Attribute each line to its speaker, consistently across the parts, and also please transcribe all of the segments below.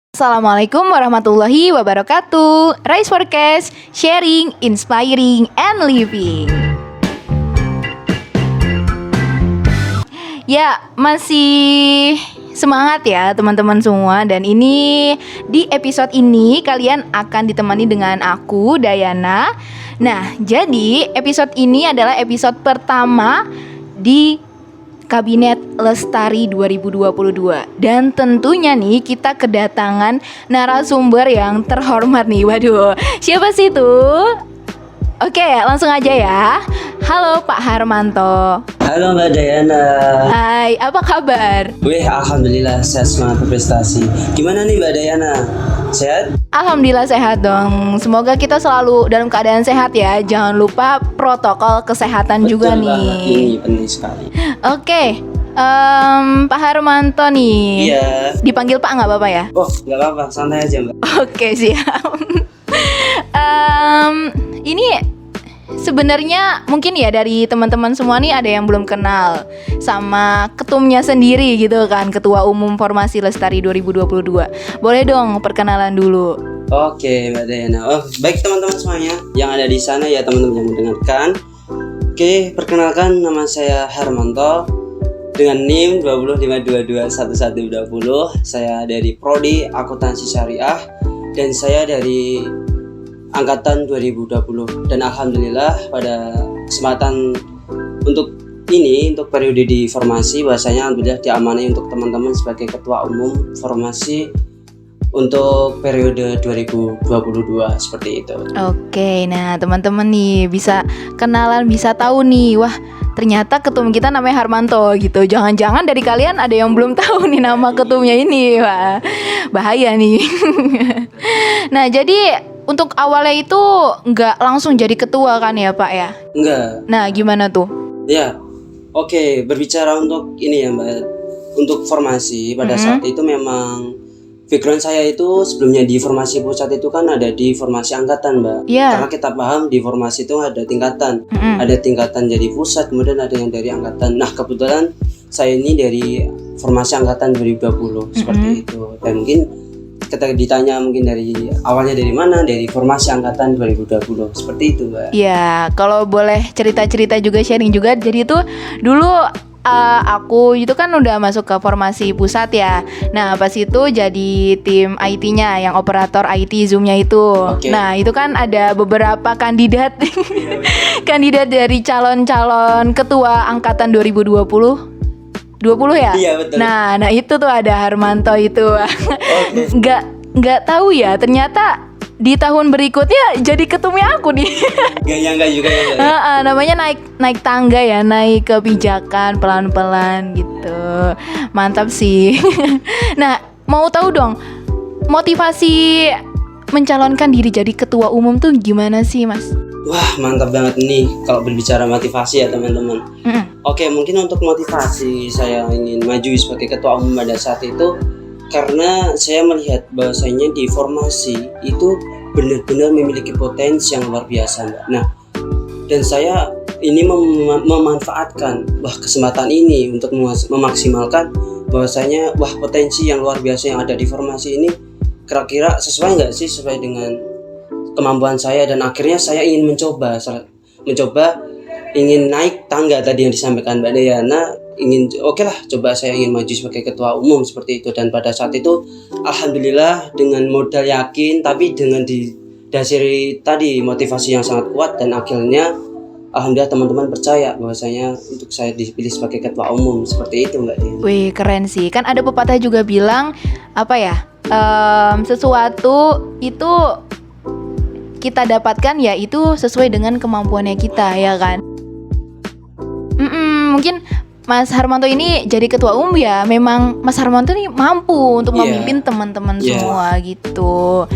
Speaker 1: Assalamualaikum warahmatullahi wabarakatuh. Rise Forecast, sharing, inspiring, and living. Ya, masih semangat ya teman-teman semua. Dan ini di episode ini kalian akan ditemani dengan aku, Dayana. Nah, jadi episode ini adalah episode pertama di Kabinet Lestari 2022. Dan tentunya nih kita kedatangan narasumber yang terhormat nih. Waduh, siapa sih itu? Oke, langsung aja ya. Halo Pak Harmanto.
Speaker 2: Halo Mbak Dayana.
Speaker 1: Hai, apa kabar?
Speaker 2: Wih, alhamdulillah sehat, semangat berprestasi. Gimana nih Mbak Dayana? Sehat?
Speaker 1: Alhamdulillah sehat dong. Semoga kita selalu dalam keadaan sehat ya. Jangan lupa protokol kesehatan
Speaker 2: Betul
Speaker 1: juga
Speaker 2: banget.
Speaker 1: nih.
Speaker 2: Ini penting sekali.
Speaker 1: Oke, Pak Harmanto nih.
Speaker 2: Iya.
Speaker 1: Dipanggil Pak nggak apa-apa ya?
Speaker 2: Oh, nggak apa-apa, santai aja Mbak.
Speaker 1: Oke, siap. Ini sebenarnya mungkin ya dari teman-teman semua nih ada yang belum kenal sama ketumnya sendiri gitu kan, Ketua Umum Formasi Lestari 2022. Boleh dong perkenalan dulu.
Speaker 2: Oke Mbak Dayana. Oh, baik teman-teman semuanya yang ada di sana ya, teman-teman yang mendengarkan. Oke, perkenalkan, nama saya Harmanto dengan NIM 205221120. Saya dari Prodi Akuntansi Syariah dan saya dari angkatan 2020. Dan alhamdulillah pada kesempatan untuk periode di formasi, bahwasanya alhamdulillah diamanahi untuk teman-teman sebagai ketua umum formasi untuk periode 2022 seperti itu.
Speaker 1: Oke, nah teman-teman nih bisa kenalan, bisa tahu nih, wah ternyata ketum kita namanya Harmanto gitu. Jangan-jangan dari kalian ada yang belum tahu nih nama ketumnya ini, wah bahaya nih. Nah jadi untuk awalnya itu nggak langsung jadi ketua kan ya Pak ya?
Speaker 2: Enggak.
Speaker 1: Nah gimana tuh?
Speaker 2: Ya, oke, berbicara untuk ini ya Mbak, untuk formasi pada saat itu memang background saya itu sebelumnya di formasi pusat itu kan ada di formasi angkatan Mbak.
Speaker 1: Iya.
Speaker 2: Karena kita paham di formasi itu ada tingkatan. Ada tingkatan dari pusat, kemudian ada yang dari angkatan. Nah kebetulan saya ini dari formasi angkatan 2020 seperti itu. Dan mungkin kita ditanya mungkin dari awalnya dari mana, dari formasi angkatan 2020 seperti itu Mbak.
Speaker 1: Ya kalau boleh cerita-cerita juga, sharing juga. Jadi itu dulu aku itu kan udah masuk ke formasi pusat ya. Nah pas itu jadi tim IT-nya, yang operator IT Zoom-nya itu.
Speaker 2: Oke.
Speaker 1: Nah itu kan ada beberapa kandidat kandidat dari calon-calon ketua angkatan 2020 ya?
Speaker 2: Iya, betul.
Speaker 1: Nah itu tuh ada Harmanto itu. Nggak tahu ya, ternyata di tahun berikutnya jadi ketumnya aku nih.
Speaker 2: Gak nyangka juga ya Mbak.
Speaker 1: Namanya naik tangga ya, naik kebijakan pelan-pelan gitu. Mantap sih. Nah, mau tahu dong motivasi mencalonkan diri jadi ketua umum tuh gimana sih, Mas?
Speaker 2: Wah, mantap banget nih kalau berbicara motivasi ya teman-teman. Oke, mungkin untuk motivasi saya ingin maju sebagai ketua umum pada saat itu karena saya melihat bahwasanya di formasi itu benar-benar memiliki potensi yang luar biasa Mbak. Nah, dan saya ini memanfaatkan kesempatan ini untuk memaksimalkan bahwasanya potensi yang luar biasa yang ada di formasi ini kira-kira sesuai nggak sih sesuai dengan kemampuan saya, dan akhirnya saya ingin mencoba ingin naik tangga tadi yang disampaikan Mbak Dayana. Coba saya ingin maju sebagai ketua umum seperti itu. Dan pada saat itu alhamdulillah dengan modal yakin tapi dengan didasari tadi motivasi yang sangat kuat, dan akhirnya alhamdulillah teman-teman percaya bahwasanya untuk saya dipilih sebagai ketua umum seperti itu Mbak.
Speaker 1: Wih keren sih. Kan ada pepatah juga bilang sesuatu itu kita dapatkan ya itu sesuai dengan kemampuannya kita ya kan. Mungkin Mas Harmanto ini jadi ketua umum ya, memang Mas Harmanto ini mampu untuk memimpin teman-teman semua gitu.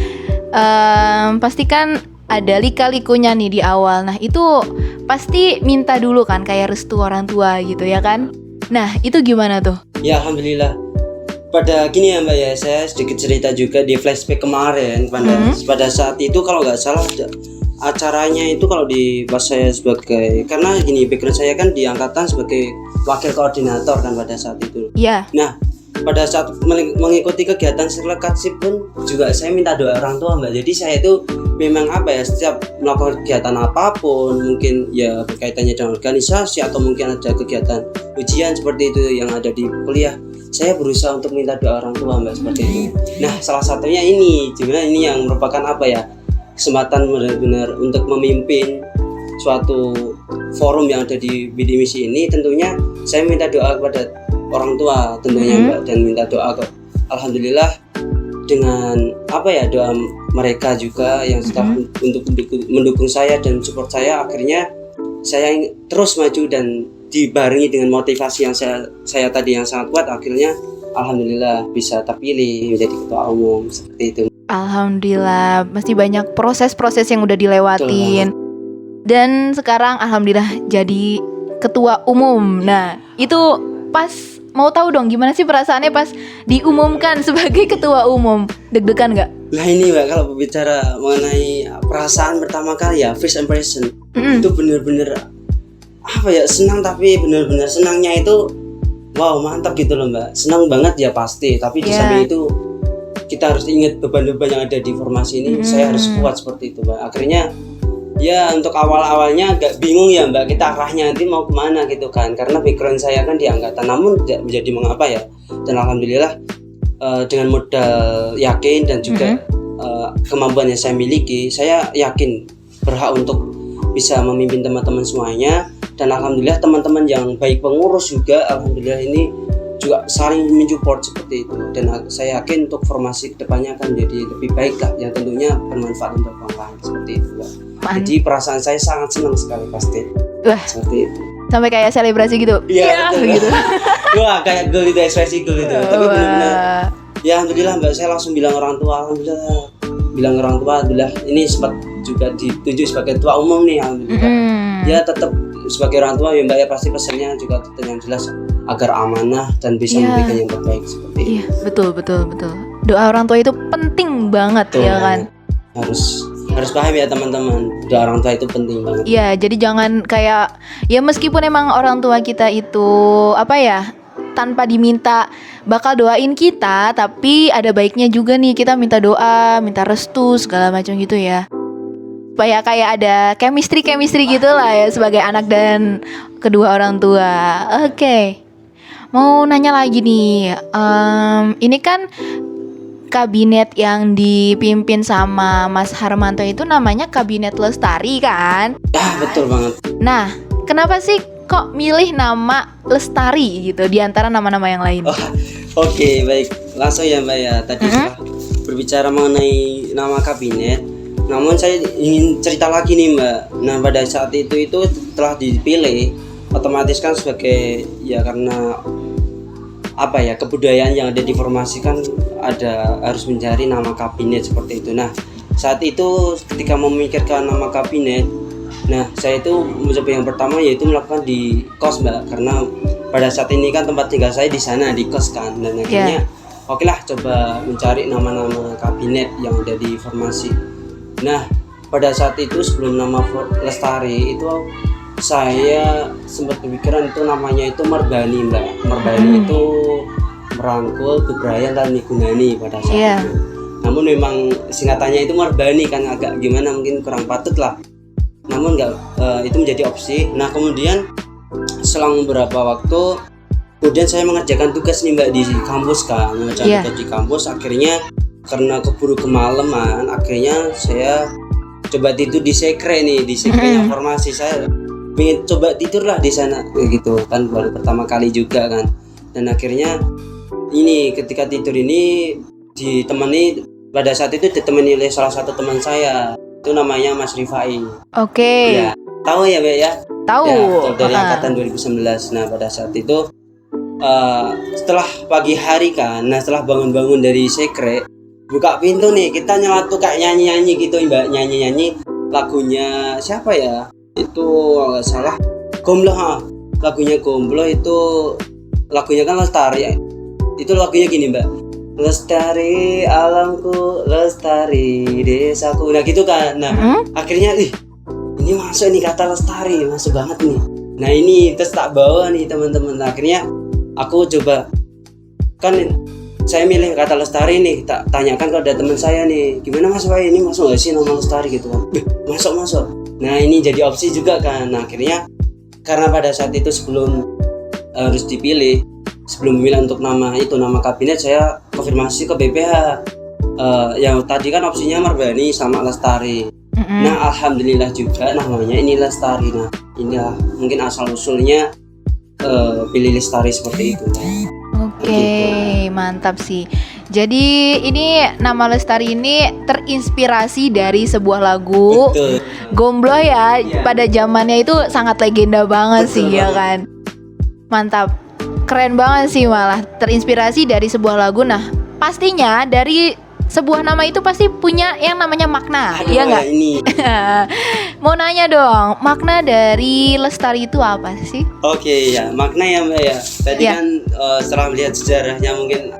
Speaker 1: Pasti kan ada lika-likunya nih di awal. Nah itu pasti minta dulu kan kayak restu orang tua gitu ya kan. Nah itu gimana tuh?
Speaker 2: Ya alhamdulillah. Pada gini ya Mbak ya, saya sedikit cerita juga di flashback kemarin pada saat itu kalau nggak salah acaranya itu kalau di pas saya sebagai, karena gini background saya kan di angkatan sebagai wakil koordinator kan pada saat itu.
Speaker 1: Iya.
Speaker 2: Nah pada saat mengikuti kegiatan sirkulasi pun juga saya minta doa orang tua Mbak. Jadi saya itu memang setiap melakukan kegiatan apapun, mungkin ya berkaitannya dengan organisasi atau mungkin ada kegiatan ujian seperti itu yang ada di kuliah, saya berusaha untuk minta doa orang tua Mbak, seperti itu. Nah, salah satunya ini yang merupakan kesempatan benar-benar untuk memimpin suatu forum yang ada di bidik misi ini. Tentunya saya minta doa kepada orang tua tentunya Mbak, dan minta doa alhamdulillah dengan doa mereka juga yang tetap untuk mendukung saya dan support saya, akhirnya saya terus maju dan dibarengi dengan motivasi yang saya tadi yang sangat kuat, akhirnya alhamdulillah bisa terpilih menjadi ketua umum seperti itu.
Speaker 1: Alhamdulillah, mesti banyak proses-proses yang udah dilewatin. Dan sekarang alhamdulillah jadi ketua umum. Nah, itu pas mau tahu dong gimana sih perasaannya pas diumumkan sebagai ketua umum? Deg-degan nggak?
Speaker 2: Nah ini Mbak, kalau berbicara mengenai perasaan pertama kali ya, first impression, itu bener-bener senang, tapi bener-bener senangnya itu wow, mantap gitu loh Mbak. Senang banget ya pasti, tapi di samping itu kita harus ingat beban-beban yang ada di formasi ini. Saya harus kuat seperti itu Mbak. Akhirnya ya untuk awal-awalnya agak bingung ya Mbak, kita arahnya nanti mau kemana gitu kan, karena background saya kan di angkatan, namun tidak menjadi mengapa ya. Dan alhamdulillah dengan modal yakin dan juga kemampuan yang saya miliki, saya yakin berhak untuk bisa memimpin teman-teman semuanya. Dan alhamdulillah teman-teman yang baik pengurus juga alhamdulillah ini juga saling mensupport seperti itu. Dan saya yakin untuk formasi kedepannya akan menjadi lebih baik lah, yang tentunya bermanfaat untuk orang lain seperti itu Mbak. Jadi perasaan saya sangat senang sekali pasti. Seperti itu.
Speaker 1: Sampai kayak selebrasi gitu.
Speaker 2: Iya,
Speaker 1: gitu.
Speaker 2: Wah, kayak gol itu, ekspresi gol itu. Tapi benar-benar ya alhamdulillah Mbak, saya langsung bilang orang tua, alhamdulillah ini sempat juga ditunjuk sebagai ketua umum nih, alhamdulillah. Ya tetap sebagai orang tua ya Mbak ya, pasti pesannya juga tetap yang jelas agar amanah dan bisa memberikan yang terbaik seperti itu. Iya,
Speaker 1: betul. Doa orang tua itu penting banget. Betul, ya kan?
Speaker 2: Harus paham ya teman-teman, doa orang tua itu penting banget.
Speaker 1: Iya, jadi jangan kayak ya meskipun emang orang tua kita itu tanpa diminta bakal doain kita, tapi ada baiknya juga nih kita minta doa, minta restu segala macam gitu ya, supaya kayak ada chemistry gitu lah ya sebagai anak dan kedua orang tua. Oke. Mau nanya lagi nih, ini kan kabinet yang dipimpin sama Mas Harmanto itu namanya Kabinet Lestari kan?
Speaker 2: Betul banget.
Speaker 1: Nah, kenapa sih kok milih nama Lestari gitu di antara nama-nama yang lain?
Speaker 2: Oke, baik. Langsung ya Mbak ya. Tadi setelah berbicara mengenai nama kabinet, namun saya ingin cerita lagi nih Mbak. Nah, pada saat itu telah dipilih, otomatis kan sebagai ya karena kebudayaan yang ada di formasi kan harus mencari nama kabinet seperti itu. Nah, saat itu ketika memikirkan nama kabinet, nah saya itu mencoba yang pertama yaitu melakukan di kos Mbak, karena pada saat ini kan tempat tinggal saya di sana di kos kan, dan akhirnya oke lah coba mencari nama-nama kabinet yang ada di formasi. Nah, pada saat itu sebelum nama Lestari itu saya sempat berpikiran itu namanya itu Merbani Mbak. Merbani itu merangkul, bebrayan dan migunani pada saat itu. Namun memang singkatannya itu Merbani kan agak gimana, mungkin kurang patut lah. Namun itu menjadi opsi. Nah kemudian selang beberapa waktu kemudian saya mengerjakan tugas nih Mbak di kampus kan, mengerjakan tugas di kampus. Akhirnya karena keburu kemalaman, akhirnya saya coba tidur di sekre yang formasi. Saya pengen coba tidur lah di sana gitu kan, baru pertama kali juga kan. Dan akhirnya ini ketika tidur ini pada saat itu ditemani oleh salah satu teman saya, itu namanya Mas Rifai.
Speaker 1: Oke.
Speaker 2: Ya, tahu ya Mbak ya?
Speaker 1: Tahu.
Speaker 2: Ya, dari angkatan 2019. Nah pada saat itu setelah pagi hari kan, setelah bangun-bangun dari sekre, buka pintu nih, kita nyelatu kayak nyanyi-nyanyi gitu Mbak, nyanyi-nyanyi lagunya siapa ya? Itu kalau nggak salah Gomblo, lagunya Gomblo itu lagunya kan Lestari. Itu lagunya gini Mbak, lestari alamku, lestari desaku, nah gitu kan. Nah akhirnya ini masuk nih kata lestari, masuk banget nih. Nah ini terus tak bawa nih teman-teman. Nah, akhirnya aku coba kan saya milih kata lestari nih, tak tanyakan kalau ada teman saya nih, gimana Mas Wai ini masuk nggak sih nama lestari gitu kan? Masuk. Nah ini jadi opsi juga kan. Nah akhirnya karena pada saat itu sebelum harus dipilih, sebelum memilih untuk nama kabinet, saya konfirmasi ke BPH. Yang tadi kan opsinya Marbani sama lestari. Nah alhamdulillah juga namanya ini lestari. Nah inilah mungkin asal usulnya pilih lestari seperti itu.
Speaker 1: Oke, mantap sih. Jadi ini nama lestari ini terinspirasi dari sebuah lagu.
Speaker 2: Betul.
Speaker 1: Gomblo ya, pada zamannya itu sangat legenda banget.
Speaker 2: Betul
Speaker 1: sih ya
Speaker 2: banget.
Speaker 1: kan. Mantap. Keren banget sih, malah terinspirasi dari sebuah lagu. Nah, pastinya dari sebuah nama itu pasti punya yang namanya makna.
Speaker 2: Aduh,
Speaker 1: Iya nggak?
Speaker 2: ini.
Speaker 1: Mau nanya dong, makna dari lestari itu apa sih?
Speaker 2: Oke ya, makna ya Mbak ya. Tadi
Speaker 1: Ya.
Speaker 2: kan setelah melihat sejarahnya mungkin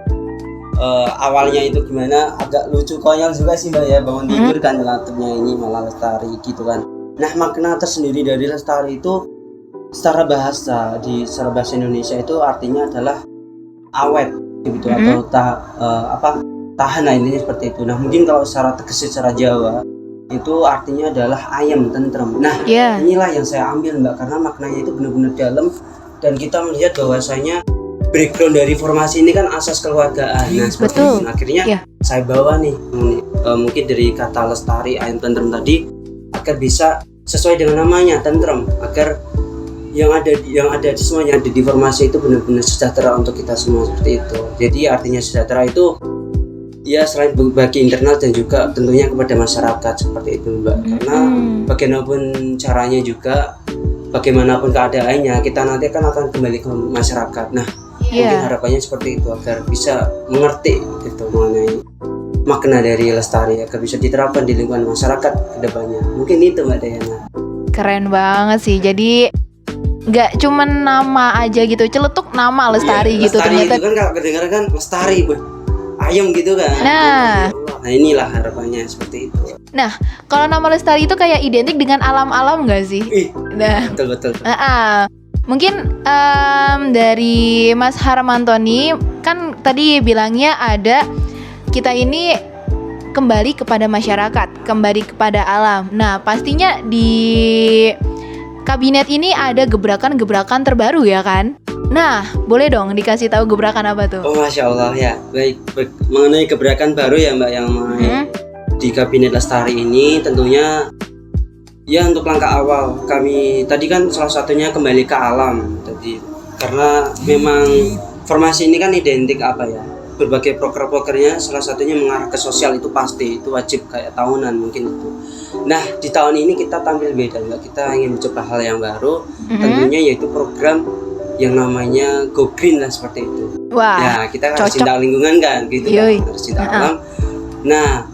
Speaker 2: awalnya itu gimana, agak lucu konyol juga sih Mbak ya, bangun tidur kan laptopnya ini malah lestari gitu kan. Nah makna tersendiri dari lestari itu secara bahasa Indonesia itu artinya adalah awet gitu atau tahan, nah intinya seperti itu. Nah mungkin kalau secara tegas secara Jawa itu artinya adalah ayam, tentrem. Nah inilah yang saya ambil Mbak, karena maknanya itu benar-benar dalam dan kita melihat bahwasanya background dari formasi ini kan asas keluargaan. Nah seperti
Speaker 1: Betul.
Speaker 2: itu. Nah, akhirnya saya bawa nih mungkin dari kata lestari, ayam, tentrem tadi agar bisa sesuai dengan namanya tentrem, agar yang ada di semuanya ada di formasi itu benar-benar sejahtera untuk kita semua seperti itu. Jadi artinya sejahtera itu ya selain bagi internal dan juga tentunya kepada masyarakat seperti itu Mbak. Karena bagaimanapun caranya juga, bagaimanapun keadaannya, kita nanti akan kembali ke masyarakat. Nah mungkin harapannya seperti itu, agar bisa mengerti gitu mengenai makna dari lestari, agar bisa diterapkan di lingkungan masyarakat ke depannya. Mungkin itu Mbak Dayana.
Speaker 1: Keren banget sih. Jadi nggak cuman nama aja gitu, celetuk nama lestari gitu.
Speaker 2: Lestari
Speaker 1: Ternyata
Speaker 2: itu kan kalau kedengaran kan lestari, ayam gitu kan.
Speaker 1: Nah
Speaker 2: Inilah harapannya seperti itu.
Speaker 1: Nah, kalau nama lestari itu kayak identik dengan alam-alam nggak sih? Nah,
Speaker 2: Betul.
Speaker 1: mungkin dari Mas Harmanto nih, kan tadi bilangnya ada kita ini kembali kepada masyarakat, kembali kepada alam. Nah, pastinya di kabinet ini ada gebrakan-gebrakan terbaru ya kan? Nah, boleh dong dikasih tahu gebrakan apa tuh?
Speaker 2: Oh Masya Allah ya. Baik, mengenai gebrakan baru ya Mbak yang di kabinet lestari ini, tentunya ya untuk langkah awal kami tadi kan salah satunya kembali ke alam tadi, karena memang formasi ini kan identik berbagai proker-prokernya, salah satunya mengarah ke sosial, itu pasti, itu wajib kayak tahunan mungkin itu. Nah di tahun ini kita tampil beda Mbak, kita ingin mencoba hal yang baru, tentunya yaitu program yang namanya Go Green lah seperti itu.
Speaker 1: Wah,
Speaker 2: ya kita harus cinta lingkungan kan gitu kan, harus cinta alam. Nah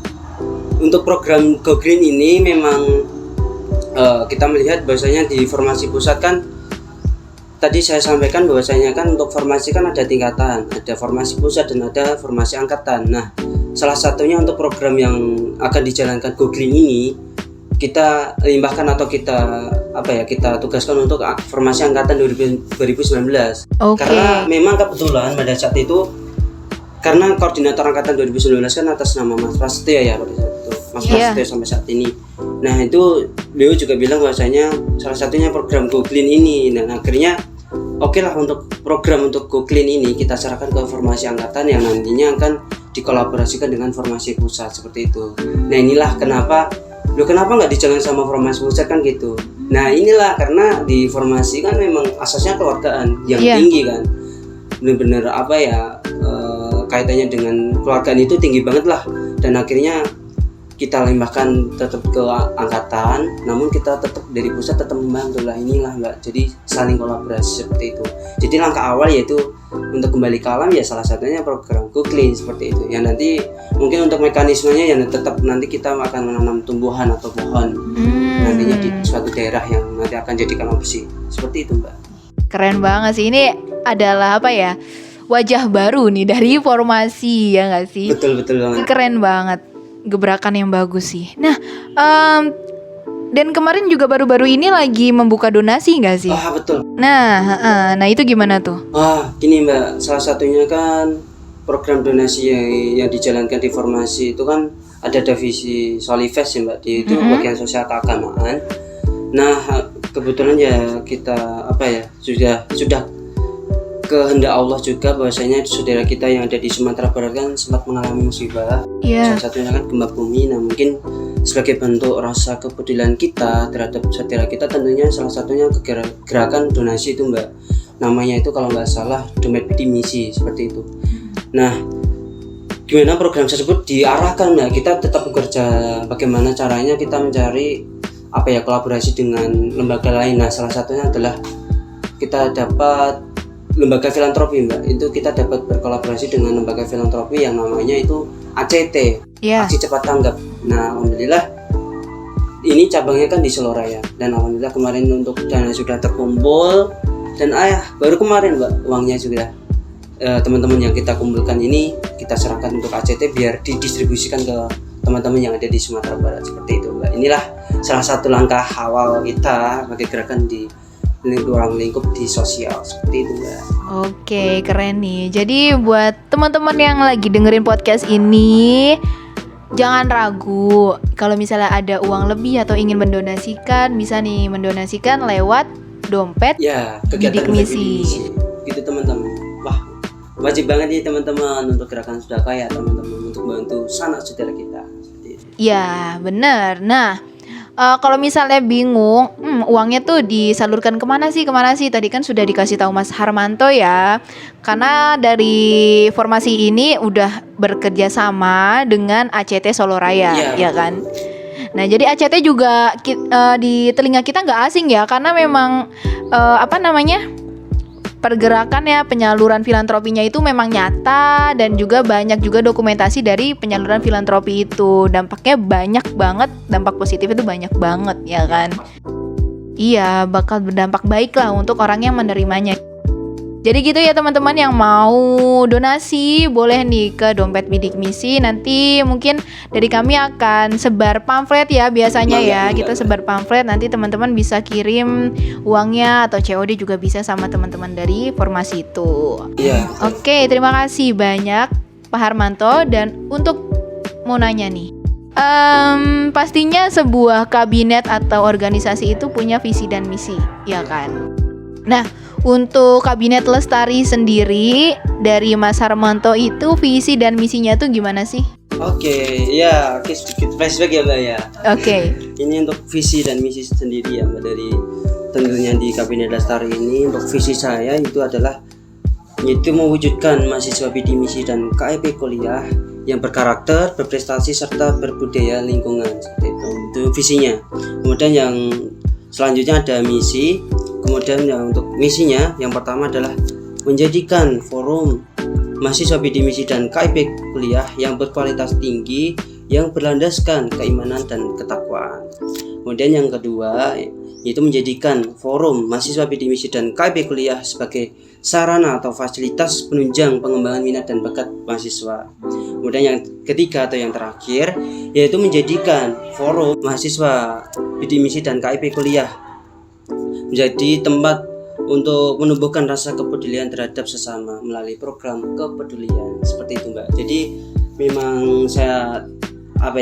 Speaker 2: untuk program Go Green ini memang kita melihat bahwasanya di formasi pusat kan tadi saya sampaikan bahwasanya kan untuk formasi kan ada tingkatan, ada formasi pusat dan ada formasi angkatan. Nah salah satunya untuk program yang akan dijalankan Go Green ini kita limbahkan atau kita tugaskan untuk formasi angkatan 2019. Karena memang kebetulan pada saat itu, karena koordinator angkatan 2019 kan atas nama Mas Prasetyo ya pada saat itu, Mas Prasetyo sampai saat ini. Nah itu beliau juga bilang bahwasanya salah satunya program Go Green ini. Dan akhirnya oke lah, untuk program untuk Go Green ini kita serahkan ke formasi angkatan yang nantinya akan dikolaborasikan dengan formasi pusat seperti itu. Nah inilah kenapa nggak dijalankan sama formasi pusat kan gitu. Nah inilah karena di formasi kan memang asasnya keluargaan yang tinggi kan, bener-bener kaitannya dengan keluargaan itu tinggi banget lah. Dan akhirnya kita limbahkan tetap ke angkatan, namun kita tetap dari pusat tetap membantu lah. Inilah Mbak, jadi saling kolaborasi seperti itu. Jadi langkah awal yaitu untuk kembali ke alam ya salah satunya program Go Green seperti itu. Yang nanti mungkin untuk mekanismenya yang tetap nanti kita akan menanam tumbuhan atau pohon nantinya di suatu daerah yang nanti akan jadikan opsi seperti itu Mbak.
Speaker 1: Keren banget sih, ini adalah wajah baru nih dari formasi ya nggak sih?
Speaker 2: Betul banget.
Speaker 1: Keren banget, gebrakan yang bagus sih. Nah, dan kemarin juga baru-baru ini lagi membuka donasi nggak sih?
Speaker 2: Betul.
Speaker 1: Nah itu gimana tuh?
Speaker 2: Gini Mbak, salah satunya kan program donasi yang dijalankan di Formasi itu kan ada divisi Solivest ya Mbak, di itu bagian sosial keagamaan. Nah kebetulan ya kita sudah kehendak Allah juga bahwasanya saudara kita yang ada di Sumatera Barat kan sempat mengalami musibah, salah satunya kan gempa bumi. Nah mungkin sebagai bentuk rasa kepedulian kita terhadap saudara kita, tentunya salah satunya gerakan donasi itu Mbak, namanya itu kalau nggak salah Dompet Bidik Misi seperti itu. Nah gimana program tersebut diarahkan, nah kita tetap bekerja bagaimana caranya kita mencari kolaborasi dengan lembaga lain. Nah salah satunya adalah kita dapat lembaga filantropi Mbak, itu kita dapat berkolaborasi dengan lembaga filantropi yang namanya itu ACT, Aksi Cepat Tanggap. Nah alhamdulillah ini cabangnya kan di Seloraya, dan alhamdulillah kemarin untuk dana sudah terkumpul, dan baru kemarin Mbak uangnya sudah teman-teman yang kita kumpulkan ini kita serahkan untuk ACT biar didistribusikan ke teman-teman yang ada di Sumatera Barat seperti itu Mbak. Inilah salah satu langkah awal kita bagi gerakan di ruang lingkup di sosial seperti itu Mbak.
Speaker 1: Oke, keren nih. Jadi buat teman-teman yang lagi dengerin podcast ini, jangan ragu kalau misalnya ada uang lebih atau ingin mendonasikan, bisa nih mendonasikan lewat Dompet Bidik Misi.
Speaker 2: Gitu teman-teman. Wah, wajib banget nih teman-teman untuk gerakan sedekah ya teman-teman, untuk bantu sanak saudara kita seperti itu.
Speaker 1: Ya, benar. Nah, kalau misalnya bingung, uangnya tuh disalurkan kemana sih? Tadi kan sudah dikasih tahu Mas Harmanto ya. Karena dari Formasi ini udah bekerja sama dengan ACT Soloraya, ya kan? Nah, jadi ACT juga di telinga kita nggak asing ya, karena memang pergerakannya, penyaluran filantropinya itu memang nyata, dan juga banyak juga dokumentasi dari penyaluran filantropi itu. Dampaknya banyak banget, dampak positif itu banyak banget ya kan. Iya, bakal berdampak baik lah untuk orang yang menerimanya. Jadi gitu ya teman-teman, yang mau donasi boleh nih ke Dompet Bidik Misi. Nanti mungkin dari kami akan sebar pamflet ya, biasanya kita sebar pamflet. Nanti teman-teman bisa kirim uangnya atau COD juga bisa sama teman-teman dari Formasi itu.
Speaker 2: Iya.
Speaker 1: Oke, terima kasih banyak Pak Harmanto. Dan untuk mau nanya nih, pastinya sebuah kabinet atau organisasi itu punya visi dan misi, ya kan? Nah, untuk Kabinet Lestari sendiri dari Mas Harmanto itu visi dan misinya tuh gimana sih?
Speaker 2: Oke, sedikit flashback ya Mbak ya.
Speaker 1: Oke.
Speaker 2: Ini untuk visi dan misi sendiri ya Mbak, dari tentunya di Kabinet Lestari ini. Untuk visi saya itu adalah yaitu mewujudkan mahasiswa bidik misi dan KIP kuliah yang berkarakter, berprestasi, serta berbudaya lingkungan seperti itu visinya. Kemudian yang selanjutnya ada misi. Kemudian yang untuk misinya, yang pertama adalah menjadikan forum mahasiswa bidik misi dan KIP kuliah yang berkualitas tinggi, yang berlandaskan keimanan dan ketakwaan. Kemudian yang kedua yaitu menjadikan forum mahasiswa bidik misi dan KIP kuliah sebagai sarana atau fasilitas penunjang pengembangan minat dan bakat mahasiswa. Kemudian yang ketiga atau yang terakhir yaitu menjadikan forum mahasiswa bidik misi dan KIP kuliah menjadi tempat untuk menumbuhkan rasa kepedulian terhadap sesama melalui program kepedulian seperti itu Mbak. Jadi memang saya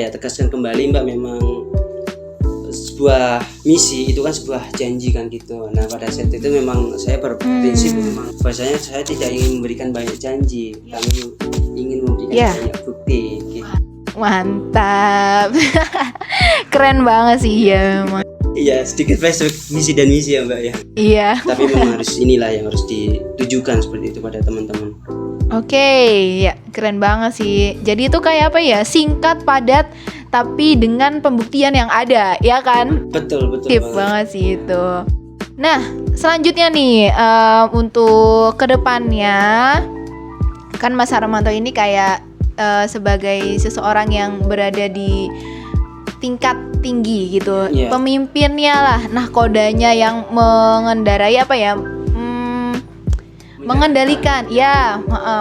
Speaker 2: tegaskan kembali Mbak, memang sebuah misi itu kan sebuah janji kan gitu. Nah pada saat itu memang saya berprinsip memang bahwasanya saya tidak ingin memberikan banyak janji, kami ingin memberikan banyak bukti gitu.
Speaker 1: Mantap. Keren banget sih ya memang.
Speaker 2: Iya, sedikit flashback misi dan misi ya Mbak ya.
Speaker 1: Iya.
Speaker 2: Tapi memang inilah yang harus ditujukan seperti itu pada teman-teman.
Speaker 1: Oke, ya keren banget sih. Jadi itu kayak apa ya? Singkat, padat, tapi dengan pembuktian yang ada, ya kan?
Speaker 2: Betul
Speaker 1: Tip banget sih itu. Nah, selanjutnya nih untuk kedepannya, kan Mas Harmanto ini kayak sebagai seseorang yang berada di tingkat tinggi gitu, pemimpinnya lah, nahkodanya yang mengendarai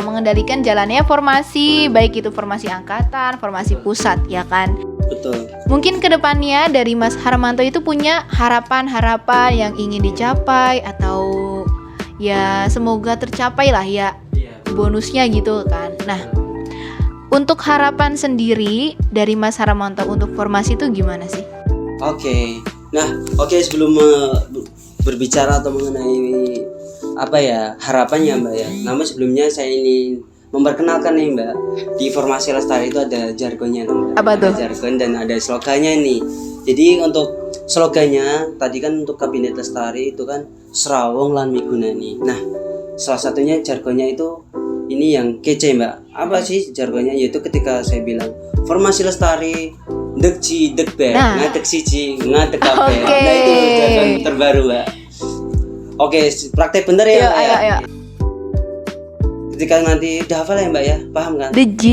Speaker 1: mengendalikan jalannya formasi, baik itu formasi angkatan, formasi pusat, ya kan.
Speaker 2: Betul.
Speaker 1: Mungkin kedepannya dari Mas Harmanto itu punya harapan-harapan yang ingin dicapai atau ya semoga tercapai lah ya bonusnya gitu kan. Nah, untuk harapan sendiri dari Mas Harmanto untuk formasi itu gimana sih?
Speaker 2: Oke. Nah, sebelum berbicara atau mengenai apa ya harapannya Mbak ya. Namun sebelumnya saya ingin memperkenalkan nih Mbak. Di Formasi Lestari itu ada jargonnya Mbak.
Speaker 1: Apa tuh?
Speaker 2: Ada jargon dan ada slogannya nih. Jadi untuk slogannya tadi kan untuk Kabinet Lestari itu kan Serawong lan migunani. Nah, salah satunya jargonnya itu ini yang kece Mbak. Apa sih jargonnya? Yaitu ketika saya bilang Formasi Lestari dek ci dek be, ngadek siji ngadek kabeh. Nah itu jargon terbaru Mbak. Oke, praktek bener ya Mbak ya.
Speaker 1: Ayo.
Speaker 2: Ketika nanti udah hafal ya Mbak ya, paham kan?
Speaker 1: The G,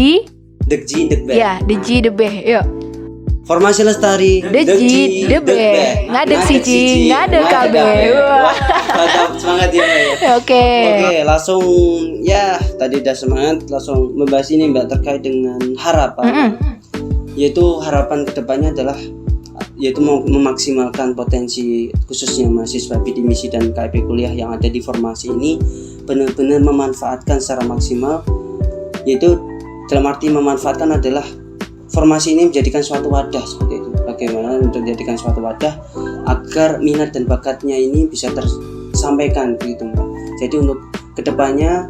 Speaker 2: dek ji dek be.
Speaker 1: ya, the G, the B, yuk.
Speaker 2: Formasi Lestari
Speaker 1: The G, the B, ngadek siji ngadek kabeh.
Speaker 2: Wah, mantap, semangat ya Mbak ya.
Speaker 1: Oke,
Speaker 2: langsung ya tadi udah semangat, langsung membahas ini Mbak terkait dengan harapan. Yaitu harapan kedepannya adalah yaitu memaksimalkan potensi khususnya mahasiswa bidik misi dan KIP kuliah yang ada di formasi ini benar-benar memanfaatkan secara maksimal, yaitu dalam arti memanfaatkan adalah formasi ini menjadikan suatu wadah seperti itu. Bagaimana untuk menjadikan suatu wadah agar minat dan bakatnya ini bisa tersampaikan begitu Mbak. Jadi untuk kedepannya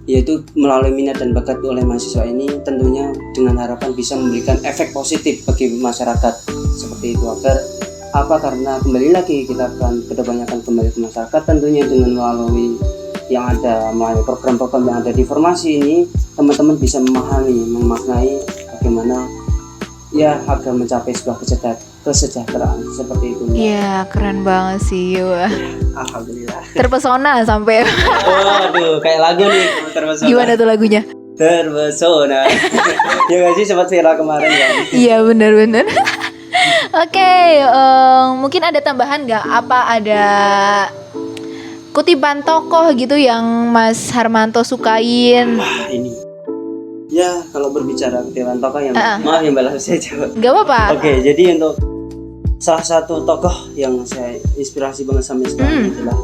Speaker 2: yaitu melalui minat dan bakat oleh mahasiswa ini tentunya dengan harapan bisa memberikan efek positif bagi masyarakat seperti itu agar karena kembali lagi kita akan kedepannya akan kembali ke masyarakat tentunya dengan melalui program-program yang ada di formasi ini teman-teman bisa memaknai bagaimana ya agar mencapai sebuah kesejahteraan seperti itu.
Speaker 1: Iya, keren banget sih. Wah.
Speaker 2: Alhamdulillah.
Speaker 1: Terpesona sampai.
Speaker 2: Waduh, kayak lagu nih terpesona.
Speaker 1: Gimana tuh lagunya?
Speaker 2: Terpesona. Ya nggak sih sempat viral kemarin ya.
Speaker 1: Iya benar. Oke, mungkin ada tambahan nggak? Apa ada kutipan tokoh gitu yang Mas Harmanto sukain?
Speaker 2: Wah ini. Ya kalau berbicara kutipan tokoh yang maaf ya Mbak langsung saya jawab.
Speaker 1: Gak apa-apa.
Speaker 2: Oke, jadi untuk salah satu tokoh yang saya inspirasi banget sampai sekarang adalah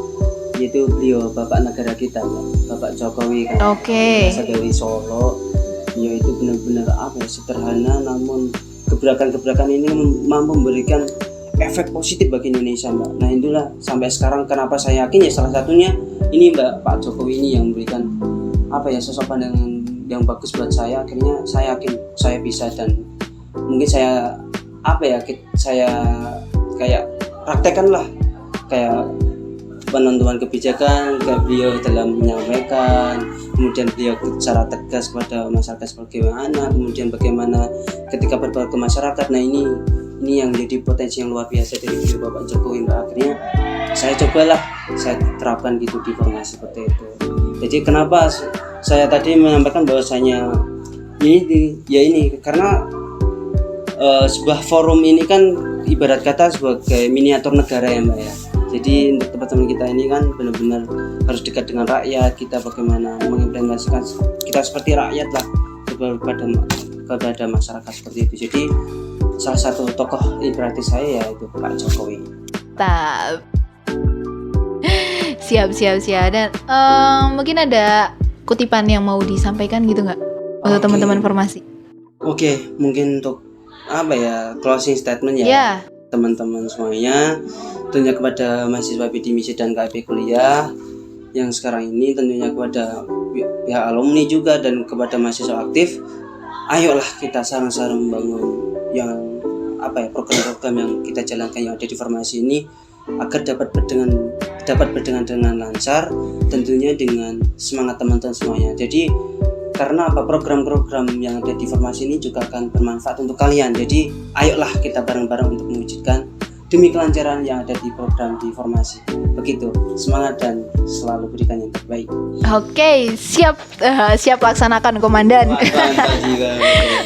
Speaker 2: yaitu beliau Bapak Negara kita, Bapak Jokowi kan.
Speaker 1: Oke.
Speaker 2: Berasal dari Solo. Beliau itu benar-benar sederhana namun gebrakan-gebrakan ini mampu memberikan efek positif bagi Indonesia Mbak. Nah itulah sampai sekarang kenapa saya yakin ya salah satunya ini Mbak Pak Jokowi ini yang memberikan sosok pandangan yang bagus buat saya. Akhirnya saya yakin saya bisa dan mungkin saya kayak praktekkan lah kayak penentuan kebijakan kayak beliau dalam menyampaikan, kemudian beliau secara tegas kepada masyarakat bagaimana, kemudian bagaimana ketika berbaur ke masyarakat. Nah ini yang menjadi potensi yang luar biasa dari beliau Bapak Jokowi Mbak. Akhirnya saya terapkan gitu di formasi seperti itu. Jadi kenapa saya tadi menyampaikan bahwasanya ini karena sebuah forum ini kan ibarat kata sebagai miniatur negara ya Mbak ya. Jadi untuk teman-teman kita ini kan benar-benar harus dekat dengan rakyat, kita bagaimana mengimplementasikan kita seperti rakyat lah kepada masyarakat seperti itu. Jadi salah satu tokoh inspirasi saya ya itu Pak Jokowi.
Speaker 1: Siap. Dan mungkin ada kutipan yang mau disampaikan gitu nggak untuk teman-teman formasi?
Speaker 2: Oke, mungkin untuk closing statement ya.
Speaker 1: Yeah.
Speaker 2: Teman-teman semuanya, tentunya kepada mahasiswa bidik misi dan KIP kuliah yang sekarang ini, tentunya kepada pihak alumni juga dan kepada mahasiswa aktif, ayolah kita sarang-sarang membangun program-program yang kita jalankan yang ada di formasi ini agar dapat berdengan dengan lancar, tentunya dengan semangat teman-teman semuanya. Jadi karena program-program yang ada di formasi ini juga akan bermanfaat untuk kalian. Jadi ayolah kita bareng-bareng untuk mewujudkan demi kelancaran yang ada di program di formasi. Begitu, semangat dan selalu berikan yang terbaik.
Speaker 1: Oke, siap laksanakan komandan.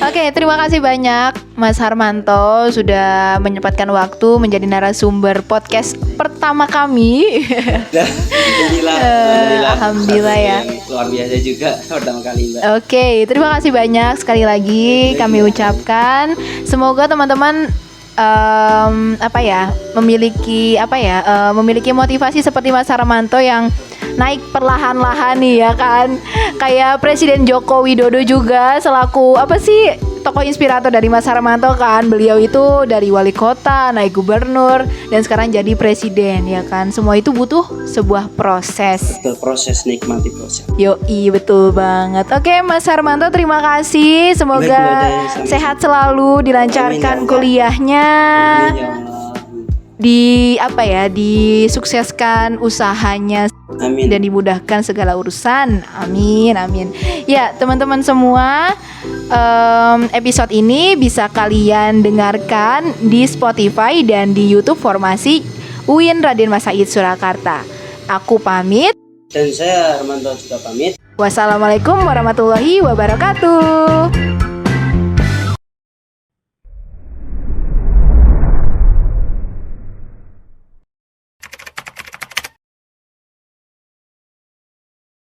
Speaker 1: Oke, terima kasih banyak Mas Harmanto sudah menyempatkan waktu menjadi narasumber podcast pertama kami. Alhamdulillah ya.
Speaker 2: Luar biasa juga pertama kali Mbak.
Speaker 1: Oke, terima kasih banyak sekali lagi kami ucapkan. Semoga teman-teman memiliki motivasi seperti Mas Harmanto yang naik perlahan-lahan nih ya kan. Kayak Presiden Joko Widodo juga selaku apa sih tokoh inspirator dari Mas Harmanto kan. Beliau itu dari wali kota, naik gubernur, dan sekarang jadi presiden ya kan. Semua itu butuh sebuah proses.
Speaker 2: Betul, proses, nikmati proses.
Speaker 1: Yoi, betul banget. Oke, Mas Harmanto, terima kasih. Semoga
Speaker 2: Baik, Mbak Day, sama-sama.
Speaker 1: sehat selalu, dilancarkan
Speaker 2: Amin, ya Allah.
Speaker 1: kuliahnya.
Speaker 2: Amin ya Allah.
Speaker 1: Disukseskan usahanya
Speaker 2: Amin.
Speaker 1: dan dimudahkan segala urusan. Amin, amin. Ya, teman-teman semua, episode ini bisa kalian dengarkan di Spotify dan di YouTube Formasi UIN Raden Mas Said Surakarta. Aku pamit.
Speaker 2: Dan saya Harmanto juga pamit.
Speaker 1: Wassalamualaikum warahmatullahi wabarakatuh.